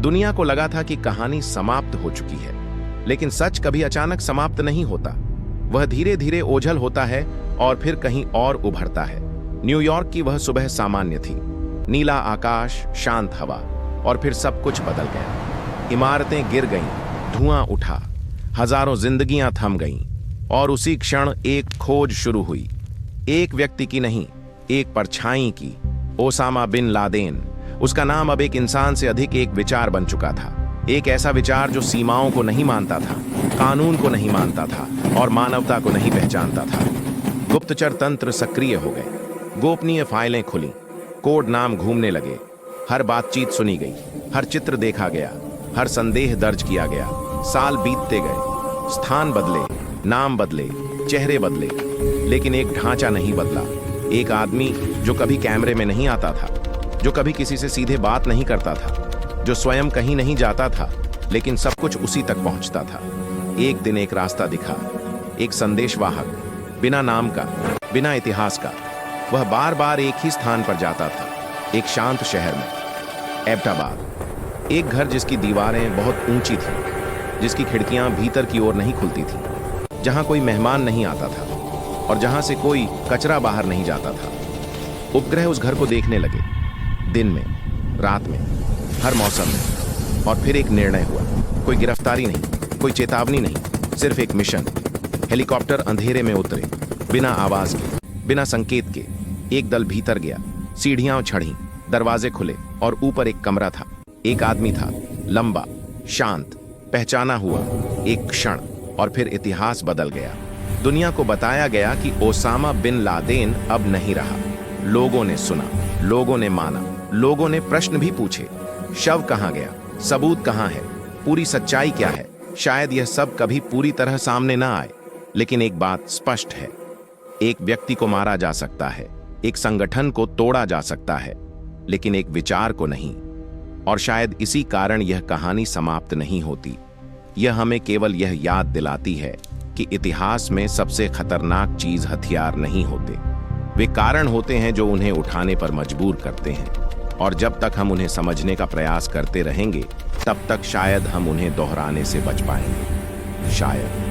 दुनिया को लगा था कि कहानी समाप्त हो चुकी है, लेकिन सच कभी अचानक समाप्त नहीं होता। वह धीरे धीरे ओझल होता है और फिर कहीं और उभरता है। न्यूयॉर्क की वह सुबह सामान्य थी। नीला आकाश, शांत हवा, और फिर सब कुछ बदल गया। इमारतें गिर गईं, धुआं उठा, हजारों जिंदगियां थम गईं, और उसी क्षण एक खोज शुरू हुई। एक व्यक्ति की नहीं, एक परछाई की। Osama bin Laden. उसका नाम अब एक इंसान से अधिक एक विचार बन चुका था। एक ऐसा विचार जो सीमाओं को नहीं मानता था, कानून को नहीं मानता था और मानवता को नहीं पहचानता था। गुप्तचर तंत्र सक्रिय हो गए। गोपनीय फाइलें खुली, कोड नाम घूमने लगे। हर बातचीत सुनी गई, हर चित्र देखा गया, हर संदेह दर्ज किया गया। साल बीतते गए, स्थान बदले, नाम बदले, चेहरे बदले, लेकिन एक ढांचा नहीं बदला। एक आदमी जो कभी कैमरे में नहीं आता था, जो कभी किसी से सीधे बात नहीं करता था, जो स्वयं कहीं नहीं जाता था, लेकिन सब कुछ उसी तक पहुंचता था। एक दिन एक रास्ता दिखा, एक संदेशवाहक, बिना नाम का, बिना इतिहास का। वह बार बार एक ही स्थान पर जाता था, एक शांत शहर में, एबटाबाद। एक घर जिसकी दीवारें बहुत ऊंची थीं, जिसकी खिड़कियां भीतर की ओर नहीं खुलती थीं, जहां कोई मेहमान नहीं आता था और जहां से कोई कचरा बाहर नहीं जाता था। उपग्रह उस घर को देखने लगे, दिन में, रात में, हर मौसम में। और फिर एक निर्णय हुआ। कोई गिरफ्तारी नहीं, कोई चेतावनी नहीं, सिर्फ एक मिशन। हेलीकॉप्टर अंधेरे में उतरे, बिना आवाज के, बिना संकेत के। एक दल भीतर गया, सीढ़ियां चढ़ीं, दरवाजे खुले, और ऊपर एक कमरा था। एक आदमी था, लंबा, शांत, पहचाना हुआ। एक क्षण, और फिर इतिहास बदल गया। दुनिया को बताया गया कि ओसामा बिन लादेन अब नहीं रहा। लोगों ने सुना, लोगों ने माना, लोगों ने प्रश्न भी पूछे। शव कहां गया? सबूत कहां है? पूरी सच्चाई क्या है? शायद यह सब कभी पूरी तरह सामने ना आए, लेकिन एक बात स्पष्ट है। एक व्यक्ति को मारा जा सकता है, एक संगठन को तोड़ा जा सकता है, लेकिन एक विचार को नहीं। और शायद इसी कारण यह कहानी समाप्त नहीं होती। यह हमें केवल यह याद दिलाती है कि इतिहास में सबसे खतरनाक चीज हथियार नहीं होते, वे कारण होते हैं जो उन्हें उठाने पर मजबूर करते हैं। और जब तक हम उन्हें समझने का प्रयास करते रहेंगे, तब तक शायद हम उन्हें दोहराने से बच पाएंगे। शायद।